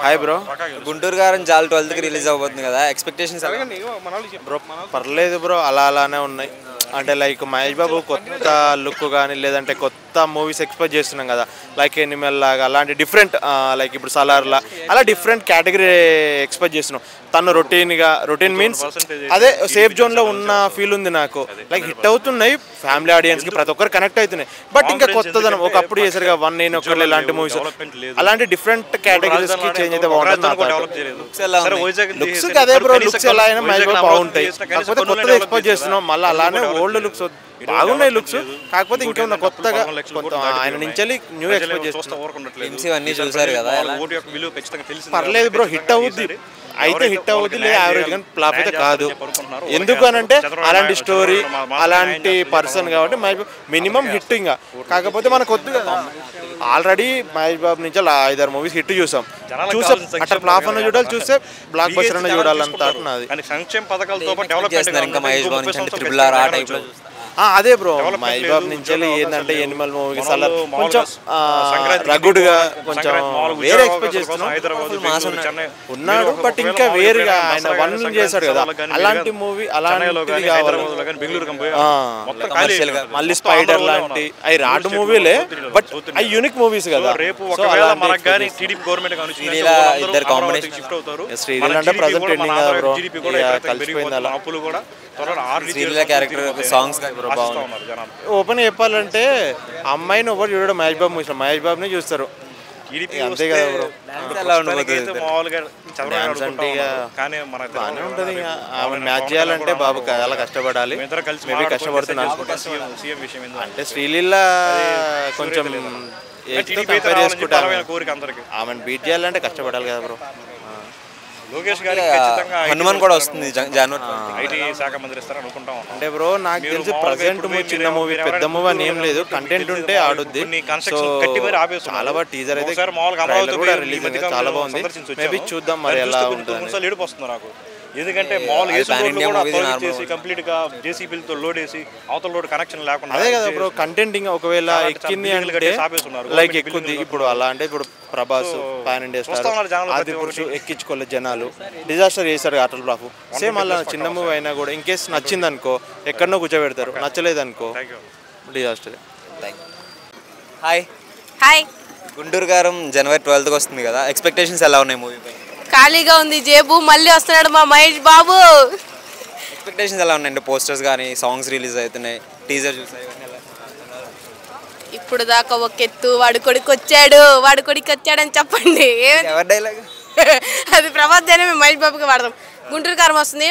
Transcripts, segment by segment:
Hi bro. Guntur గారం జాల్ 12కి release అవబోతుంది కదా, ఎక్స్పెక్టేషన్స్ బ్రో పర్లేదు బ్రో, అలానే ఉన్నాయి. అంటే లైక్ మహేష్ బాబు కొత్త లుక్ కానీ లేదంటే కొత్త మూవీస్ ఎక్స్పెక్ట్ చేస్తున్నాం కదా, లైక్ ఎనిమల్ లాగా అలాంటి డిఫరెంట్, లైక్ ఇప్పుడు సలార్లా అలా డిఫరెంట్ కేటగిరీ ఎక్స్పెక్ట్ చేస్తున్నాం. తను రొటీన్ మీన్స్ అదే సేఫ్ జోన్లో ఉన్న ఫీల్ ఉంది నాకు. లైక్ హిట్ అవుతున్నాయి, ఫ్యామిలీ ఆడియన్స్కి ప్రతి ఒక్కరు కనెక్ట్ అవుతున్నాయి. బట్ ఇంకా కొత్తదనం ఒకప్పుడు చేశారు కదా, వన్ నేను ఒకళ్ళు ఇలాంటి మూవీస్, అలాంటి డిఫరెంట్ కేటగిరీస్కి చేంజ్ అయితే బాగుంటుంది. లుక్స్ అదే బ్రో, లుక్స్ ఎలా అయినా మహేష్ బాబు బాగుంటాయి. కాకపోతే కొత్తగా ఎక్స్పెక్ట్ చేస్తున్నాం, మళ్ళీ అలానే ఓల్డ్ లుక్స్ బాగున్నాయి లుక్స్. కాకపోతే ఇంకా కొత్తగా ఆయన నుంచి న్యూ ఎక్స్పెక్ట్ చేస్తున్నాం. పర్లేదు బ్రో, హిట్ అవుద్ది అయితే హిట్ అవుద్ది, లేదా యావరేజ్ కానీ ఫ్లాప్ అయితే కాదు. ఎందుకు అని అంటే అలాంటి స్టోరీ అలాంటి పర్సన్ కాబట్టి మినిమం హిట్. ఇంకా కాకపోతే మనకు వద్దు కదా, ఆల్రెడీ మహేష్ బాబు నుంచి 5-6 మూవీస్ హిట్ చూసాం అట్లా ఫ్లాప్ అన్న చూడాలి, చూస్తే బ్లాక్ బస్టర్ అన్న చూడాలంతా నాది. సంక్షేమ పథకాలతో ఇంకా మహేష్ బాబు నుంచి ట్రిపుల్ ఆర్ ఆ టైప్ లో అదే బ్రో, మహేష్ బాబు నుంచి ఏంటంటే ఎనిమల్ మూవీ కొంచెం రగుడ్గా కొంచెం వేరే ఎక్స్పెక్ట్ చేస్తున్నాం. ఉన్నాడు బట్ ఇంకా వేరుగా ఆయన వన్ చేశాడు కదా, అలాంటి మూవీ అలాంటిది కావాలి. మళ్ళీ స్పైడర్ లాంటి అవి రాడు మూవీలే, బట్ అవి యూనిక్ మూవీస్ కదా. శ్రీలీల అంటే ప్రజెంట్ ట్రెండింగ్ కదా బ్రో, కలిసిపోయింది అలా. ఓపెన్ చెప్పాలంటే అమ్మాయిని ఒకటి చూడడం మహేష్ బాబు మూవీస్, మహేష్ బాబుని చూస్తారు అంతే కదా బ్రో. బాగానే ఉంటుంది. ఇక ఆమె మ్యాచ్ చేయాలంటే బాబు చాలా కష్టపడాలి, మేబీ కష్టపడుతున్నాను. అంటే శ్రీలీల కొంచెం కంపేర్ చేసుకుంటా, ఆమెను బీట్ చేయాలంటే కష్టపడాలి కదా బ్రో. లోకేష్ గారి హనుమాన్ కూడా వస్తుంది జనవరి, ఐటీ శాఖ మంత్రి ఇస్తారు అనుకుంటాం. అంటే బ్రో నాకు తెలిసి ప్రజెంట్ చిన్న మూవీ పెద్ద మూవీ అని ఏం లేదు, కంటెంట్ ఉంటే ఆడుద్ది. చాలా బాగా టీజర్ అయితే కూడా రిలీజ్ అయింది, చాలా బాగుంది. మేబీ చూద్దాం మరి ఎలా ఉంటుంది. ఏడుపు వస్తుంది నాకు, ఎందుకంటే కంప్లీట్ గా జేసీబీలతో లోడ్ వేసి అవతల లోడ్ కనెక్షన్ లేకుండా. అదే కదా బ్రో, కంటెంట్ ఇంకా ఒకవేళ ఎక్కింది అంటే లైక్ ఎక్కుద్ది. ఇప్పుడు అలా అంటే ఇప్పుడు ప్రభాస్ పాన్ ఇండియా స్టార్, అది ఇప్పుడు ఎక్కించుకోలేదు జనాలు, డిజాస్టర్ చేశారు అటల్ ఫ్లాప్. సేమ్ అలా చిన్న మూవీ అయినా కూడా ఇన్ కేసు నచ్చింది అనుకో ఎక్కడనో కూర్చోబెడతారు, నచ్చలేదు అనుకో disaster. Hi hi. Guntur Kaaram జనవరి 12కి వస్తుంది కదా, ఎక్స్పెక్టేషన్స్ ఎలా ఉన్నాయి మూవీ పై? ఖాళీగా ఉంది జేబు, మళ్ళీ వస్తున్నాడు మా మహేష్ బాబు. ఎక్స్పెక్టేషన్స్ ఎలా ఉన్నాయండి? పోస్టర్స్ కానీ సాంగ్స్ రిలీజ్ అవుతున్నాయి, టీజర్ చూసాయి. ఇప్పుడు దాకా ఒక ఎత్తు వాడి కొడుకు వచ్చాడని చెప్పండి. ఎవరి డైలాగ్? అది ప్రభాస్ అయినా మేము మహేష్ బాబుకి వాడదాం. గుంటూరు కారం వస్తుంది,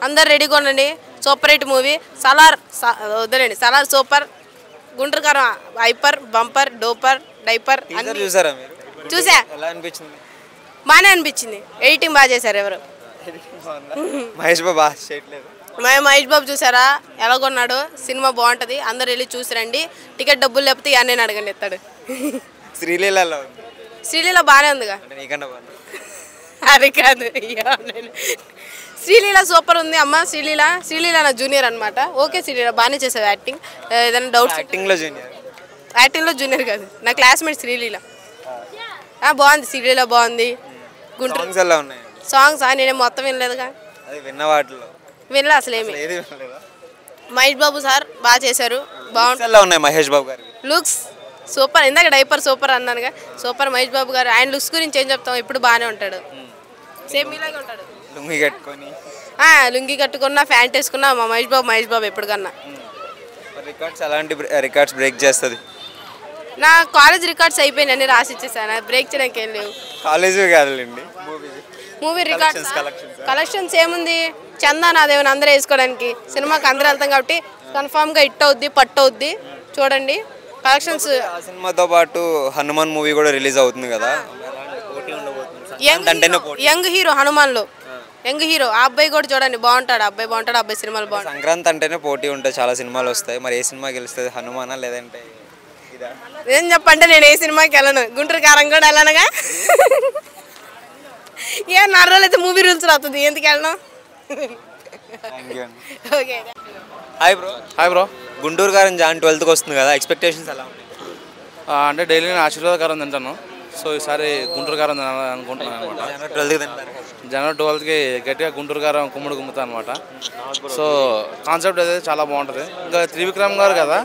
అందరు రెడీగా ఉండండి. Super hit movie. సలార్ వద్దులేండి, సలార్ సూపర్. గుంటూరు కారం హైపర్ బంపర్ డోపర్ డైపర్. చూసారా మీరు? చూసా. ఎలా అనిపించింది? బాగానే అనిపించింది, ఎడిటింగ్ బాగా చేశారు. ఎవరు? మహేష్ బాబు చేయట్లేదు. మహేష్ బాబు చూసారా ఎలా కొన్నాడు? సినిమా బాగుంటుంది, అందరు వెళ్ళి చూసిరండి. టికెట్ డబ్బులు లేకపోతే అన్నీ అడగండి ఇస్తాడు. శ్రీలీల బాగానే ఉందిగా. అది కాదు, శ్రీలీల సూపర్ ఉంది అమ్మ. శ్రీలీల నా జూనియర్ అనమాట. ఓకే శ్రీలీల బాగానే చేసావు యాక్టింగ్. ఏదైనా డౌట్స్? యాక్టింగ్లో జూనియర్ కాదు, నా క్లాస్మేట్ శ్రీలీల. బాగుంది, శ్రీలీల బాగుంది. గుంటూరు సాంగ్స్ నేనే మొత్తం వినలేదుగా, వినలే అసలు ఏమి. మహేష్ బాబు సార్ బాగా చేశారు, బాగుంది. మహేష్ బాబు గారు లుక్స్ సూపర్. ఇందాక diaper super అన్నానుగా, super. Mahesh Babu గారు ఆయన లుక్స్ గురించి ఏం చెప్తాం, ఇప్పుడు బాగానే ఉంటాడు, సేమ్ మీలాగే ఉంటాడు. లుంగి కట్టుకున్నా ఫ్యాంట్ వేసుకున్నా మా మహేష్ బాబు ఎప్పుడు కన్నా. రికార్డ్స్ బ్రేక్ చేస్తుంది. నా కాలేజ్ రికార్డ్స్ అయిపోయినాయి, అన్ని రాసి ఇచ్చేసాను, బ్రేక్ చేయడానికి ఏం లేవు. కాలేజ్ కాదులేండి, మూవీ రికార్డ్స్ కలెక్షన్స్ ఏముంది, చందా నాదేమని అందరూ వేసుకోవడానికి. సినిమాకి అందరూ వెళ్తాం కాబట్టి కన్ఫామ్గా హిట్ అవుద్ది, పట్టు అవుద్ది. చూడండి కలెక్షన్స్. సినిమాతో పాటు హనుమాన్ మూవీ కూడా రిలీజ్ అవుతుంది కదా, యంగ్ హీరో హనుమాన్లో యంగ్ హీరో. ఆ అబ్బాయి కూడా చూడండి బాగుంటాడు, అబ్బాయి సినిమాలు బాగుంటాయి. సంక్రాంతి అంటేనే పోటీ ఉంటాయి, చాలా సినిమాలు వస్తాయి. మరి ఏ సినిమా గెలుస్తుంది, హనుమానా లేదంటే ఏం చెప్పంటే నేను ఏ సినిమాకి వెళ్ళను, గుంటూరు కారం కూడా వెళ్ళనుగా. ఏ 4 రోజులు అయితే మూవీ రూల్స్ రాస్తుంది, ఎందుకు వెళ్ళను. Okay. Hi bro. Guntur Kaaram Jan 12కి వస్తుంది కదా, ఎక్స్పెక్టేషన్స్ ఎలా ఉన్నాయి? అంటే డైలీ నేను ఆశీర్వాదకరం తింటాను, సో ఈసారి గుంటూరు కారం అనుకుంటున్నాను అనమాట. జనవరి 12కి జనవరి 12కి గట్టిగా గుంటూరు కారం కుమ్ముడు గుమ్ముతా అనమాట. సో కాన్సెప్ట్ అయితే చాలా బాగుంటుంది. ఇంకా త్రివిక్రమ్ గారు కదా,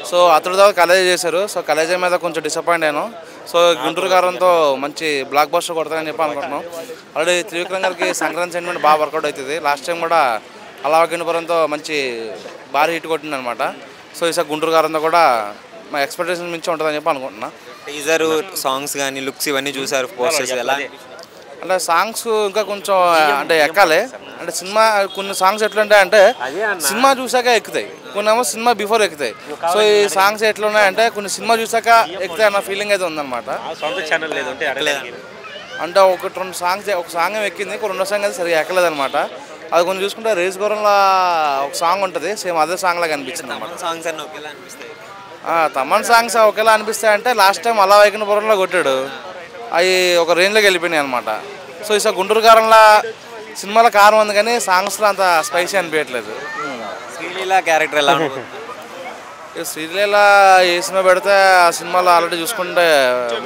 సో అతడి దాకా కలేజా చేశారు. సో కలేజా మీద కొంచెం డిసప్పాయింట్ అయ్యాను. సో గుంటూరు కారంతో మంచి బ్లాక్ బస్టర్ కొడతానని చెప్పి అనుకుంటున్నాం. ఆల్రెడీ త్రివిక్రమ్ గారికి సంక్రాంతి సెంటిమెంట్ బాగా వర్కౌట్ అవుతుంది. లాస్ట్ టైం కూడా అలావకినపురంతో మంచి భారీ హిట్ కొట్టింది అనమాట. సో ఈసారి గుంటూరు కారంతో కూడా మా ఎక్స్పెక్టేషన్ మించి ఉంటుందని చెప్పి అనుకుంటున్నా. టీజర్ సాంగ్స్ కానీ లుక్స్ ఇవన్నీ చూసారు, పోస్టర్స్ ఎలా? అంటే సాంగ్స్ ఇంకా కొంచెం అంటే ఎక్కాలి. అంటే సినిమా కొన్ని సాంగ్స్ ఎట్లుంటాయి అంటే సినిమా చూసాక ఎక్కుతాయి, కొన్ని ఏమో సినిమా బిఫోర్ ఎక్కుతాయి. సో ఈ సాంగ్స్ ఎట్లున్నాయంటే కొన్ని సినిమా చూసాక ఎక్కుతాయి అన్న ఫీలింగ్ అయితే ఉందన్నమాట. అంటే ఒకటి రెండు సాంగ్స్, ఒక సాంగ్ ఏమి ఎక్కింది, రెండో సాంగ్ అయితే సరిగా ఎక్కలేదు అనమాట. అది కొంచెం చూసుకుంటే రేస్ గోరంలో ఒక సాంగ్ ఉంటుంది, సేమ్ అదే సాంగ్ లాగా అనిపించింది అనమాట. సాంగ్స్ అన్నీ ఒకేలా అనిపిస్తాయి. తమన్ సాంగ్స్ ఒకేలా అనిపిస్తాయంటే లాస్ట్ టైం అలా వైకుంఠపురంలో కొట్టాడు, అవి ఒక రేంజ్లోకి వెళ్ళిపోయినాయి అనమాట. సో ఈసారి గుంటూరు కారంలో సినిమాలో కారం ఉంది కానీ సాంగ్స్లో అంత స్పైసీ అనిపించట్లేదు. శ్రీలీల క్యారెక్టర్ ఎలా ఉంటుంది? శ్రీలీల ఏ సినిమా పెడితే ఆ సినిమాలో ఆల్రెడీ చూసుకుంటే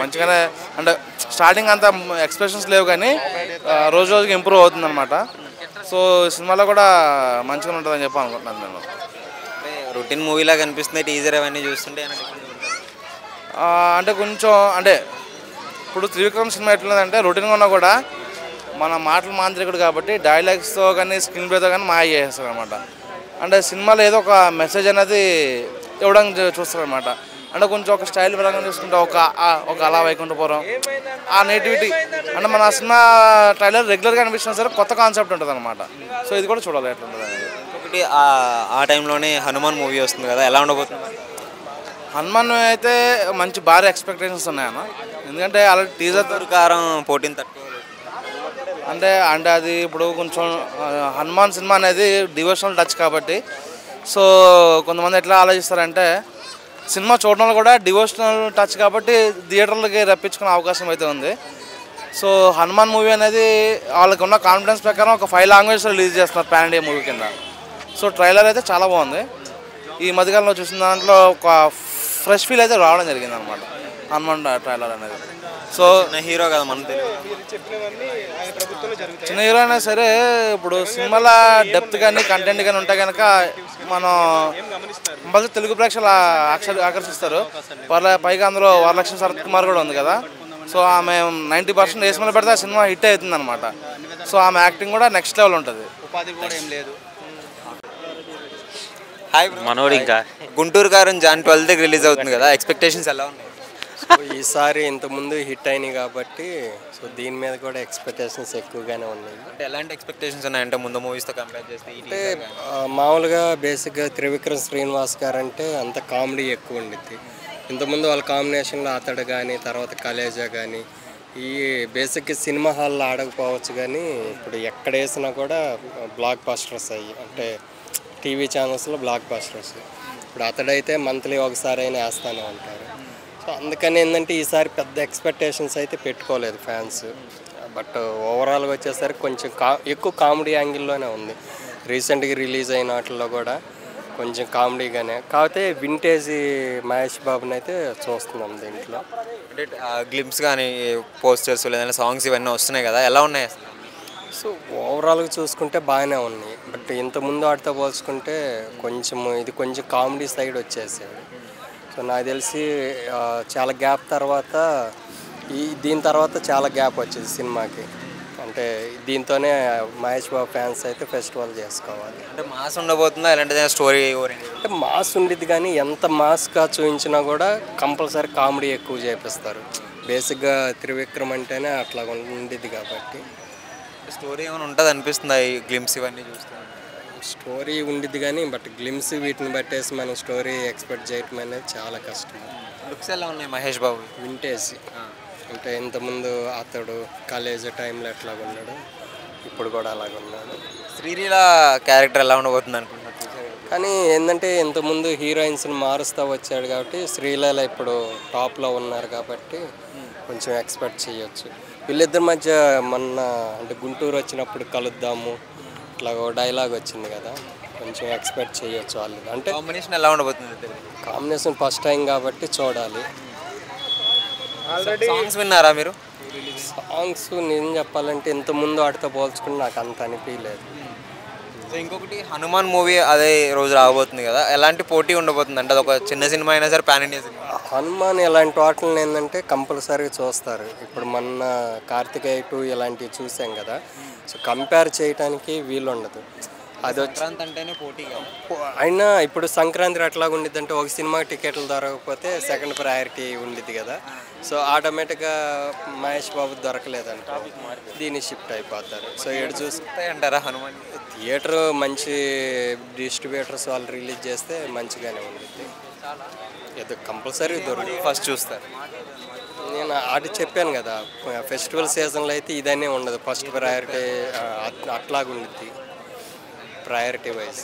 మంచిగానే, అంటే స్టార్టింగ్ అంత ఎక్స్ప్రెషన్స్ లేవు కానీ రోజు రోజుకి ఇంప్రూవ్ అవుతుంది అనమాట. సో సినిమాలో కూడా మంచిగా ఉంటుందని చెప్పి అనుకుంటున్నాను నేను. రొటీన్ మూవీలా కనిపిస్తుంది టీజర్ అవన్నీ చూస్తుంటే. అంటే కొంచెం అంటే ఇప్పుడు త్రివిక్రమ్ సినిమా ఎట్లుందంటే రొటీన్గా ఉన్నా కూడా మన మాటలు మాంత్రికుడు కాబట్టి డైలాగ్స్తో కానీ స్క్రీన్ ప్లేతో కానీ మాయ చేస్తారు అనమాట. అంటే సినిమాలో ఏదో ఒక మెసేజ్ అనేది ఇవ్వడానికి చూస్తారు అనమాట. అంటే కొంచెం ఒక స్టైల్ పరంగా చూసుకుంటే ఒక అలా వైకుంఠపురం ఆ నేటివిటీ అంటే మన సినిమా ట్రైలర్ రెగ్యులర్గా అనిపిస్తున్నా సరే కొత్త కాన్సెప్ట్ ఉంటుంది అనమాట. సో ఇది కూడా చూడాలి ఎట్లుంటుంది అనేది. ఒకటి ఆ టైంలోనే హనుమాన్ మూవీ వస్తుంది కదా, ఎలా ఉండబోతుంది? హనుమాన్ అయితే మంచి భారీ ఎక్స్పెక్టేషన్స్ ఉన్నాయన్న. ఎందుకంటే ఆల్రెడీ టీజర్ కారం పోటీని తట్టుకోవాలి అంటే అది ఇప్పుడు కొంచెం హనుమాన్ సినిమా అనేది డివోషనల్ టచ్ కాబట్టి, సో కొంతమంది ఎట్లా ఆలోచిస్తారంటే సినిమా చూడడంలో కూడా డివోషనల్ టచ్ కాబట్టి థియేటర్లకి రప్పించుకునే అవకాశం అయితే ఉంది. సో హనుమాన్ మూవీ అనేది వాళ్ళకి ఉన్న కాన్ఫిడెన్స్ ప్రకారం ఒక 5 లాంగ్వేజ్లో రిలీజ్ చేస్తున్నారు పాన్ ఇండియా మూవీ కింద. సో ట్రైలర్ అయితే చాలా బాగుంది. ఈ మధ్యకాలంలో చూసిన దాంట్లో ఒక ఫ్రెష్ ఫీల్ అయితే రావడం జరిగింది అనమాట హనుమాన్ ట్రైలర్ అనేది. సో హీరో కదా మన చిన్న హీరో అయినా సరే ఇప్పుడు సినిమాల డెప్త్ కానీ కంటెంట్ కానీ ఉంటే కనుక మనం కంపల్సరీ తెలుగు ప్రేక్షకులు ఆకర్షిస్తారు. పైగా అందులో వరలక్ష్మి శరత్ కుమార్ కూడా ఉంది కదా. సో ఆమె 90% ఏ సినిమాలో పెడితే ఆ సినిమా హిట్ అవుతుంది అనమాట. సో ఆమె యాక్టింగ్ కూడా నెక్స్ట్ లెవెల్ ఉంటుంది. హాయ్ మనోడు. ఇంకా గుంటూరు కారం జాన్ 12కి రిలీజ్ అవుతుంది కదా, ఎక్స్పెక్టేషన్స్ ఎలా ఉన్నాయి? ఈసారి ఇంతకుముందు హిట్ అయినాయి కాబట్టి సో దీని మీద కూడా ఎక్స్పెక్టేషన్స్ ఎక్కువగానే ఉన్నాయి. అంటే ఎలాంటి ఎక్స్పెక్టేషన్స్ ఉన్నాయంటే ముందు మూవీస్తో కంపేర్ చేస్తే? అంటే మామూలుగా బేసిక్గా త్రివిక్రమ్ శ్రీనివాస్ గారు అంటే అంత కామెడీ ఎక్కువ ఉండిద్ది. ఇంతకుముందు వాళ్ళ కాంబినేషన్లో అతడు కానీ తర్వాత కలేజా కానీ ఈ బేసిక్గా సినిమా హాల్లో ఆడకపోవచ్చు కానీ ఇప్పుడు ఎక్కడ వేసినా కూడా బ్లాక్ బస్టర్స్ అయ్యి అంటే టీవీ ఛానల్స్లో బ్లాక్ బస్టర్స్. ఇప్పుడు అతడైతే మంత్లీ ఒకసారి అయినా వేస్తూనే ఉంటారు. సో అందుకని ఏంటంటే ఈసారి పెద్ద ఎక్స్పెక్టేషన్స్ అయితే పెట్టుకోలేదు ఫ్యాన్స్. బట్ ఓవరాల్గా వచ్చేసరికి కొంచెం ఎక్కువ కామెడీ యాంగిల్లోనే ఉంది. రీసెంట్గా రిలీజ్ అయిన వాటిల్లో కూడా కొంచెం కామెడీగానే, కాకపోతే వింటేజ్ మహేష్ బాబుని అయితే చూస్తున్నాం దీంట్లో. అంటే గ్లిమ్స్ కానీ పోస్టర్స్ లేదంటే సాంగ్స్ ఇవన్నీ వస్తున్నాయి కదా, ఎలా ఉన్నాయి అసలు? సో ఓవరాల్గా చూసుకుంటే బాగానే ఉన్నాయి. బట్ ఇంతకుముందు వాటితో పోల్చుకుంటే ఇది కొంచెం కామెడీ సైడ్ వచ్చేసేది. సో నాకు తెలిసి చాలా గ్యాప్ తర్వాత దీని తర్వాత చాలా గ్యాప్ వచ్చింది సినిమాకి. అంటే దీంతోనే మహేష్ బాబు ఫ్యాన్స్ అయితే ఫెస్టివల్ చేసుకోవాలి. అంటే మాస్ ఉండబోతుందా ఇలాంటి స్టోరీ? అంటే మాస్ ఉండిద్ది కానీ ఎంత మాస్గా చూపించినా కూడా కంపల్సరీ కామెడీ ఎక్కువ చేపిస్తారు. బేసిక్గా త్రివిక్రమ్ అంటేనే అట్లా ఉండిద్ది కాబట్టి. స్టోరీ ఏమైనా ఉంటుంది అనిపిస్తుంది ఈ గ్లిమ్స్ ఇవన్నీ చూస్తే? స్టోరీ ఉండిద్ది కానీ బట్ గ్లిమ్స్ వీటిని బట్టేసి మనం స్టోరీ ఎక్స్పెక్ట్ చేయటం అనేది చాలా కష్టం. లుక్స్ ఎలా ఉన్నాయి మహేష్ బాబు? వింటేజ్ అంటే ఇంతకుముందు అతడు కాలేజ్ టైంలో ఎట్లా ఉన్నాడు ఇప్పుడు కూడా అలాగ ఉన్నాడు. శ్రీలీల క్యారెక్టర్ ఎలా ఉండబోతుంది అనుకుంటున్నారు? కానీ ఏంటంటే ఇంతకుముందు హీరోయిన్స్ని మారుస్తూ వచ్చాడు కాబట్టి శ్రీలీల ఇప్పుడు టాప్లో ఉన్నారు కాబట్టి కొంచెం ఎక్స్పెక్ట్ చేయొచ్చు. వీళ్ళిద్దరి మధ్య మొన్న అంటే గుంటూరు వచ్చినప్పుడు కలుద్దాము ఇట్లా డైలాగ్ వచ్చింది కదా, కొంచెం ఎక్స్పెక్ట్ చేయొచ్చు వాళ్ళు. అంటే కాంబినేషన్ ఎలా ఉండబోతుంది? కాంబినేషన్ ఫస్ట్ టైం కాబట్టి చూడాలి. సాంగ్స్ విన్నారా మీరు? సాంగ్స్ నేను చెప్పాలంటే ఇంతకుముందు వాటితో పోల్చుకుని నాకు అంత అనిపించలేదు. సో ఇంకొకటి హనుమాన్ మూవీ అదే రోజు రాబోతుంది కదా, ఎలాంటి పోటీ ఉండబోతుంది అంటే అది ఒక చిన్న సినిమా అయినా సరే పాన్ ఇండియా సినిమా. హనుమాన్ ఇలాంటి వాటిని ఏంటంటే కంపల్సరీగా చూస్తారు. ఇప్పుడు మొన్న కార్తికేయ 2 ఇలాంటివి చూసాం కదా, సో కంపేర్ చేయడానికి వీలు ఉండదు. అది సంక్రాంతి అంటేనే పోటీ కదా. అయినా ఇప్పుడు సంక్రాంతి ఎట్లాగా ఉండిద్ది అంటే ఒక సినిమా టికెట్లు దొరకకపోతే సెకండ్ ప్రయారిటీ ఉండిద్ది కదా, సో ఆటోమేటిక్గా మహేష్ బాబు దొరకలేదంట దీన్ని షిఫ్ట్ అయిపోతారు. సో ఏడు చూస్తే అంటారా హనుమాన్ థియేటర్ మంచి డిస్ట్రిబ్యూటర్స్ వాళ్ళు రిలీజ్ చేస్తే మంచిగానే ఉండిద్ది. ఏదో కంపల్సరీ దొరుకుతుంది. ఫస్ట్ చూస్తారు. నేను అది చెప్పాను కదా, ఫెస్టివల్ సీజన్లో అయితే ఇదనే ఉండదు, ఫస్ట్ ప్రయారిటీ అట్లాగా ఉండిద్ది ప్రయారిటీ వైజ్.